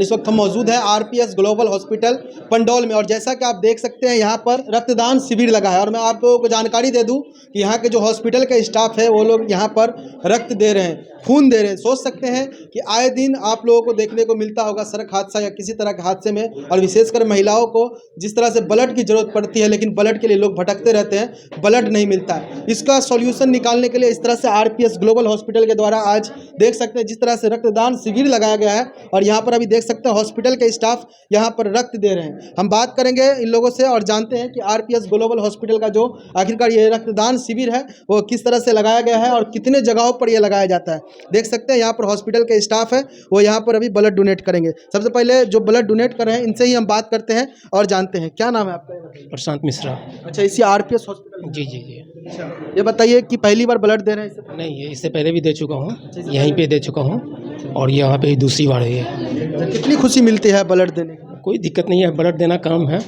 इस वक्त हम मौजूद है आरपीएस ग्लोबल हॉस्पिटल पंडौल में और जैसा कि आप देख सकते हैं यहाँ पर रक्तदान शिविर लगा है और मैं आप लोगों को जानकारी दे दूं कि यहाँ के जो हॉस्पिटल के स्टाफ है वो लोग यहाँ पर रक्त दे रहे हैं, खून दे रहे हैं। सोच सकते हैं कि आए दिन आप लोगों को देखने को मिलता होगा सड़क हादसा या किसी तरह के हादसे में, और विशेषकर महिलाओं को जिस तरह से ब्लड की जरूरत पड़ती है, लेकिन ब्लड के लिए लोग भटकते रहते हैं, ब्लड नहीं मिलता है। इसका सॉल्यूशन निकालने के लिए इस तरह से आरपीएस ग्लोबल हॉस्पिटल के द्वारा आज देख सकते हैं जिस तरह से रक्तदान शिविर लगाया गया है और यहाँ पर अभी देख सकते हैं हॉस्पिटल के स्टाफ यहाँ पर रक्त दे रहे हैं। हम बात करेंगे इन लोगों से और जानते हैं कि आरपीएस ग्लोबल हॉस्पिटल का जो आखिरकार ये रक्तदान शिविर है वो किस तरह से लगाया गया है और कितने जगहों पर ये लगाया जाता है। देख सकते हैं यहाँ पर हॉस्पिटल के स्टाफ है वो यहाँ पर अभी ब्लड डोनेट करेंगे। सबसे पहले जो ब्लड डोनेट कर रहे हैं इनसे ही हम बात करते हैं और जानते हैं क्या नाम है आपका? प्रशांत मिश्रा। अच्छा, इसी आरपीएस हॉस्पिटल? जी जी जी। अच्छा, ये बताइए कि पहली बार ब्लड दे रहे हैं इससे? नहीं, ये इससे पहले भी दे चुका हूँ, यहीं पे दे चुका हूँ और यहाँ पे दूसरी बार है ये। कितनी खुशी मिलती है ब्लड देने की? कोई दिक्कत नहीं है, ब्लड देना काम है।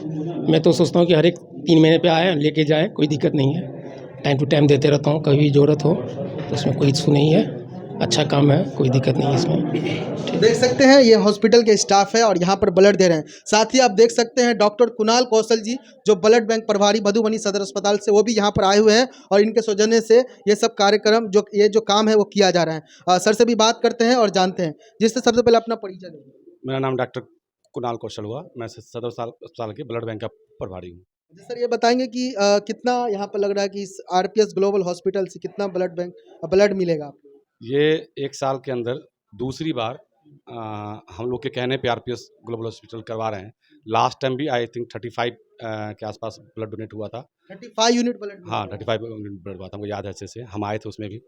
मैं तो सोचता हूँ कि हर एक 3 महीने पे आए लेके जाए, कोई दिक्कत नहीं है। टाइम टू टाइम देते रहता हूँ, कभी भी ज़रूरत हो तो उसमें कोई इशू नहीं है। अच्छा काम है, कोई दिक्कत नहीं है इसमें। देख सकते हैं ये हॉस्पिटल के स्टाफ है और यहाँ पर ब्लड दे रहे हैं। साथ ही आप देख सकते हैं डॉक्टर कुणाल कौशल जी जो ब्लड बैंक प्रभारी मधुबनी सदर अस्पताल से, वो भी यहाँ पर आए हुए हैं और इनके सौजन्य से ये सब कार्यक्रम जो काम है वो किया जा रहा है। सर से भी बात करते हैं और जानते हैं, जिससे सबसे पहले अपना परिचय दें। मेरा नाम डॉक्टर कुणाल कौशल हुआ, मैं सदर अस्पताल के ब्लड बैंक का प्रभारी हूँ। जी सर, ये बताएंगे कि कितना यहाँ पर लग रहा है कि इस आरपीएस ग्लोबल हॉस्पिटल से कितना ब्लड मिलेगा आपको? ये 1 साल के अंदर दूसरी बार हम लोग के कहने पे आरपीएस ग्लोबल हॉस्पिटल करवा रहे हैं। लास्ट टाइम भी आई थिंक 35 के आसपास ब्लड डोनेट हुआ था। 35 यूनिट ब्लड? हाँ, 35 यूनिट ब्लड हुआ था, हमको याद है अच्छे से, हम आए थे उसमें भी।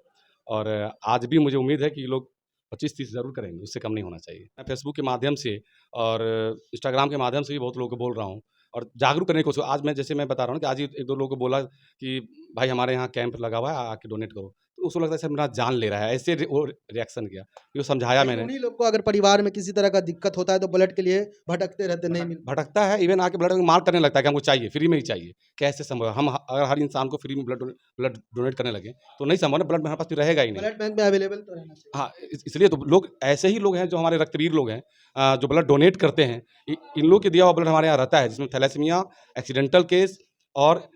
और आज भी मुझे उम्मीद है कि ये लोग 25-30 ज़रूर करेंगे, उससे कम नहीं होना चाहिए। मैं फेसबुक के माध्यम से और इंस्टाग्राम के माध्यम से भी बहुत लोगों को बोल रहा हूँ और जागरूक करने की कोशिश। आज मैं बता रहा हूँ कि आज ही 1-2 लोगों को बोला कि भाई हमारे यहाँ कैंप लगा हुआ है, आके डोनेट करो। तो उसको लगता है सर मेरा जान ले रहा है, ऐसे वो रिएक्शन किया। ये समझाया मैंने। उन्हीं लोग को अगर परिवार में किसी तरह का दिक्कत होता है तो ब्लड के लिए भटकते रहते, नहीं मिलता। भटकता है, इवन आके ब्लड मार करने लगता है कि हमको चाहिए, फ्री में ही चाहिए। कैसे संभव है? हम अगर हर इंसान को फ्री में ब्लड डोनेट करने लगे तो नहीं संभव ना, ब्लड हमारे पास तो रहेगा ही नहीं। ब्लड बैंक में अवेलेबल तो रहना चाहिए। हाँ, इसलिए तो लोग ऐसे ही लोग हैं जो हमारे रक्तवीर लोग हैं, जो ब्लड डोनेट करते हैं। इन लोग के दिया हुआ ब्लड हमारे यहाँ रहता है, जिसमें थैलेसीमिया, एक्सीडेंटल केस और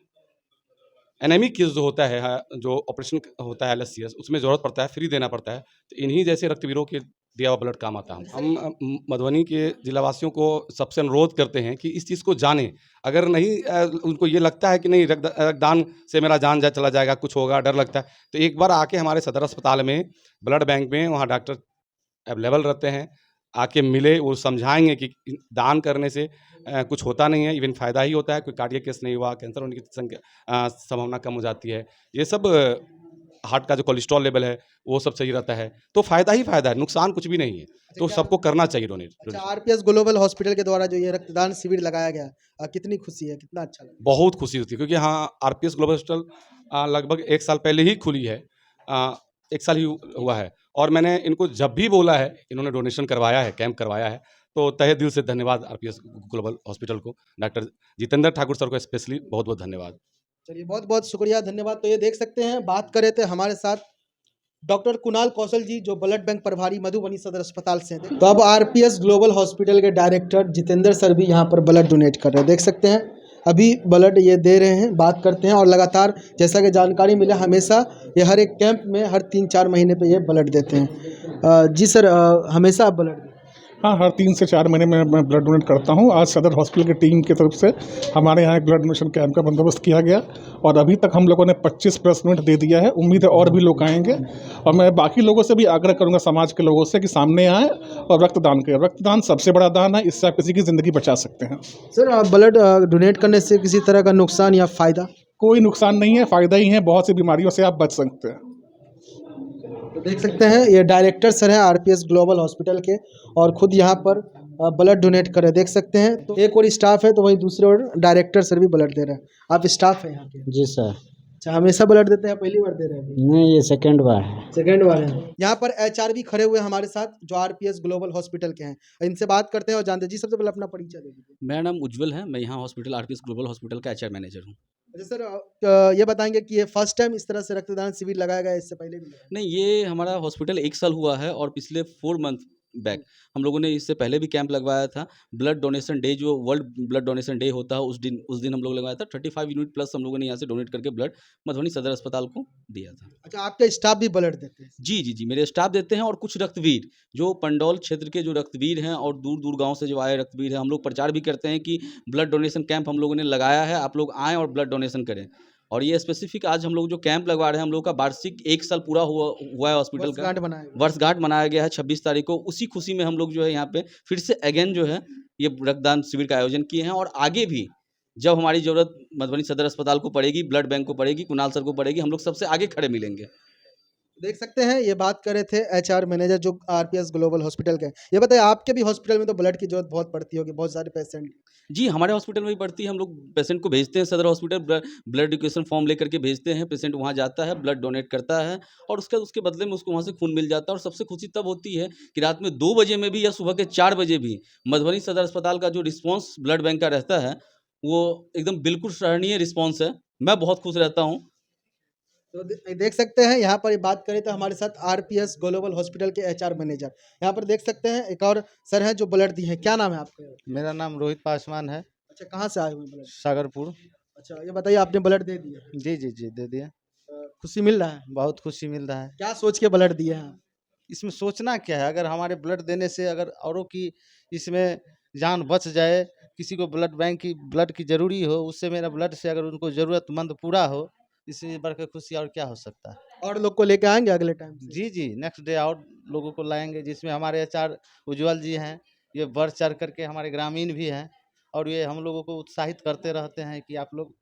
एनीमिक केस जो होता है, जो ऑपरेशन होता है एलएससीएस, उसमें ज़रूरत पड़ता है, फ्री देना पड़ता है। तो इन्हीं जैसे रक्तवीरों के दिया हुआ ब्लड काम आता है। हम मधुबनी के जिलावासियों को सबसे अनुरोध करते हैं कि इस चीज़ को जानें। अगर नहीं उनको ये लगता है कि नहीं रक्तदान से मेरा जान चला जाएगा, कुछ होगा, डर लगता है, तो एक बार आके हमारे सदर अस्पताल में ब्लड बैंक में वहाँ डॉक्टर अवेलेबल रहते हैं, आके मिले, वो समझाएंगे कि दान करने से कुछ होता नहीं है, इवन फ़ायदा ही होता है। कोई कार्डियक केस नहीं हुआ, कैंसर होने की संभावना कम हो जाती है। ये सब हार्ट का जो कोलेस्ट्रॉल लेवल है वो सब सही रहता है, तो फ़ायदा ही फ़ायदा है, नुकसान कुछ भी नहीं है। तो सबको करना चाहिए डोनेट। अच्छा, आरपीएस ग्लोबल हॉस्पिटल के द्वारा जो ये रक्तदान शिविर लगाया गया, कितनी खुशी है, कितना अच्छा लगा? बहुत खुशी होती है क्योंकि हाँ, आरपीएस ग्लोबल हॉस्पिटल लगभग 1 साल पहले ही खुली है। 1 साल ही हुआ है और मैंने इनको जब भी बोला है, इन्होंने डोनेशन करवाया है, कैंप करवाया है, तो तहे दिल से धन्यवाद आरपीएस ग्लोबल हॉस्पिटल को, डॉक्टर जितेंद्र ठाकुर सर को स्पेशली बहुत-बहुत धन्यवाद। चलिए, बहुत-बहुत शुक्रिया, धन्यवाद। तो ये देख सकते हैं, बात कर रहे थे हमारे साथ डॉक्टर कुणाल कौशल जी जो ब्लड बैंक प्रभारी मधुबनी सदर अस्पताल से हैं। तो अब आरपीएस ग्लोबल हॉस्पिटल के डायरेक्टर जितेंद्र सर भी यहाँ पर ब्लड डोनेट कर रहे हैं। देख सकते हैं अभी ब्लड ये दे रहे हैं, बात करते हैं और लगातार जैसा कि जानकारी मिला हमेशा ये हर एक कैंप में हर 3-4 महीने पे ये ब्लड देते हैं। जी सर, हमेशा आप ब्लड? हाँ, हर 3 से 4 महीने में मैं ब्लड डोनेट करता हूँ। आज सदर हॉस्पिटल की टीम की तरफ से हमारे यहाँ एक ब्लड डोनेशन कैंप का बंदोबस्त किया गया और अभी तक हम लोगों ने 25+ यूनिट दे दिया है। उम्मीद है और भी लोग आएंगे और मैं बाकी लोगों से भी आग्रह करूँगा, समाज के लोगों से, कि सामने आएँ और रक्तदान करें। रक्तदान सबसे बड़ा दान है, इससे आप किसी की ज़िंदगी बचा सकते हैं। सर, ब्लड डोनेट करने से किसी तरह का नुकसान या फ़ायदा? कोई नुकसान नहीं है, फ़ायदा ही है। बहुत सी बीमारियों से आप बच सकते हैं। तो देख सकते हैं ये डायरेक्टर सर हैं आरपीएस ग्लोबल हॉस्पिटल के और खुद यहाँ पर ब्लड डोनेट कर रहे हैं, देख सकते हैं। तो एक और स्टाफ है तो वहीं दूसरे ओर डायरेक्टर सर भी ब्लड दे रहे हैं। आप स्टाफ हैं यहाँ के? जी सर। अच्छा, हमेशा ब्लड देते हैं, पहली बार दे रहे हैं? नहीं, ये सेकंड बार है। सेकंड बार है। यहाँ पर एचआर भी खड़े हुए हैं हमारे साथ जो आरपीएस ग्लोबल हॉस्पिटल के हैं, इनसे बात करते हैं और जानते हैं। जी, सबसे पहले अपना परिचय दे दीजिए। मेरा नाम उज्जवल है, मैं यहाँ हॉस्पिटल आरपीएस ग्लोबल हॉस्पिटल का एचआर मैनेजर हूँ। अच्छा सर, ये बताएंगे कि ये फर्स्ट टाइम इस तरह से रक्तदान शिविर लगाया गया, इससे पहले भी? नहीं, ये हमारा हॉस्पिटल 1 साल हुआ है और पिछले 4 मंथ बैक। हम लोगों ने इससे पहले भी कैंप लगवाया था। ब्लड डोनेशन डे जो वर्ल्ड ब्लड डोनेशन डे होता है उस दिन हम लोग लगवाया था। 35 यूनिट प्लस हम लोगों ने यहाँ से डोनेट करके ब्लड मधुबनी सदर अस्पताल को दिया था। अच्छा, आपके स्टाफ भी ब्लड देते हैं? जी, जी, जी, मेरे स्टाफ देते हैं और कुछ रक्तवीर जो पंडौल क्षेत्र के जो रक्तवीर हैं और दूर-दूर गाँव से जो आए रक्तवीर हैं, हम लोग प्रचार भी करते हैं कि ब्लड डोनेशन कैंप हम लोगों ने लगाया है, आप लोग आएँ और ब्लड डोनेशन करें। और ये स्पेसिफिक आज हम लोग जो कैंप लगवा रहे हैं, हम लोग का वार्षिक 1 साल पूरा हुआ है हॉस्पिटल का। वर्षगांठ बनाए हुए। वर्षगांठ मनाया गया है 26 तारीख को। उसी खुशी में हम लोग जो है यहाँ पे फिर से अगेन जो है ये रक्तदान शिविर का आयोजन किए हैं और आगे भी जब हमारी ज़रूरत मधुबनी सदर अस्पताल को पड़ेगी, ब्लड बैंक को पड़ेगी, कुणाल सर को पड़ेगी, हम लोग सबसे आगे खड़े मिलेंगे। देख सकते हैं, ये बात कर रहे थे एचआर मैनेजर जो आरपीएस ग्लोबल हॉस्पिटल के हैं। ये बताइए, आपके भी हॉस्पिटल में तो ब्लड की जरूरत बहुत पड़ती होगी, बहुत सारे पेशेंट। जी, हमारे हॉस्पिटल में भी पड़ती है। हम लोग पेशेंट को भेजते हैं सदर हॉस्पिटल, ब्लड डोनेशन फॉर्म लेकर के भेजते हैं। पेशेंट वहाँ जाता है, ब्लड डोनेट करता है और उसके बदले में उसको वहाँ से खून मिल जाता है। और सबसे खुशी तब होती है कि रात में 2 बजे में भी या सुबह के 4 बजे भी मधुबनी सदर अस्पताल का जो रिस्पॉन्स ब्लड बैंक का रहता है, वो एकदम बिल्कुल सराहनीय रिस्पॉन्स है। मैं बहुत खुश रहता हूँ। तो देख सकते हैं, यहाँ पर ये बात करें तो हमारे साथ आरपीएस ग्लोबल हॉस्पिटल के एचआर मैनेजर यहाँ पर देख सकते हैं, एक और सर हैं जो ब्लड दिए हैं। क्या नाम है आपका? मेरा नाम रोहित पासवान है, अच्छा, कहाँ से आए हुए ब्लड? सागरपुर। अच्छा, ये बताइए, आपने ब्लड दे दिया? जी, जी, जी, दे दिया। खुशी मिल रहा है? बहुत खुशी मिल रहा है। क्या सोच के ब्लड दिए हैं? इसमें सोचना क्या है, अगर हमारे ब्लड देने से अगर औरों की इसमें जान बच जाए, किसी को ब्लड की ज़रूरी हो, उससे मेरा ब्लड से अगर उनको ज़रूरतमंद पूरा हो, इससे बढ़ के खुशी और क्या हो सकता है। और लोग को लेके आएंगे अगले टाइम से? जी, जी, नेक्स्ट डे और लोगों को लाएँगे, जिसमें हमारे एचआर उज्ज्वल जी हैं, ये बढ़ चढ़ कर के हमारे ग्रामीण भी हैं और ये हम लोगों को उत्साहित करते रहते हैं कि आप लोग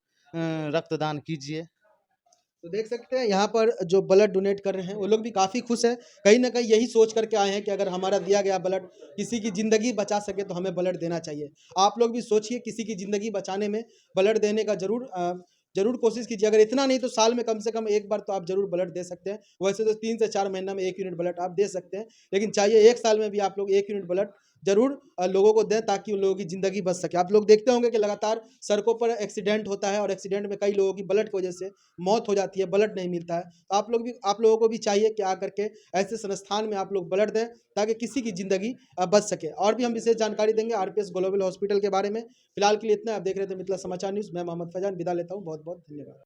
रक्तदान कीजिए। तो देख सकते हैं, यहाँ पर जो ब्लड डोनेट कर रहे हैं वो लोग भी काफ़ी खुश हैं। कहीं न कहीं यही सोच करके आए हैं कि अगर हमारा दिया गया ब्लड किसी की ज़िंदगी बचा सके तो हमें ब्लड देना चाहिए। आप लोग भी सोचिए, किसी की ज़िंदगी बचाने में ब्लड देने का ज़रूर कोशिश कीजिए। अगर इतना नहीं तो साल में कम से कम 1 बार तो आप ज़रूर ब्लड दे सकते हैं। वैसे तो 3 से 4 महीना में 1 यूनिट ब्लड आप दे सकते हैं, लेकिन चाहिए 1 साल में भी आप लोग 1 यूनिट ब्लड ज़रूर लोगों को दें, ताकि उन लोगों की ज़िंदगी बच सके। आप लोग देखते होंगे कि लगातार सड़कों पर एक्सीडेंट होता है और एक्सीडेंट में कई लोगों की ब्लड की वजह से मौत हो जाती है, ब्लड नहीं मिलता है। तो आप लोगों को भी चाहिए कि आकर के ऐसे संस्थान में आप लोग ब्लड दें, ताकि किसी की ज़िंदगी बच सके। और भी हम विशेष जानकारी देंगे आरपीएस ग्लोबल हॉस्पिटल के बारे में। फिलहाल के लिए इतना। आप देख रहे थे मिथिला समाचार न्यूज़। मैं मोहम्मद फैजान विदा लेता हूँ। बहुत बहुत धन्यवाद।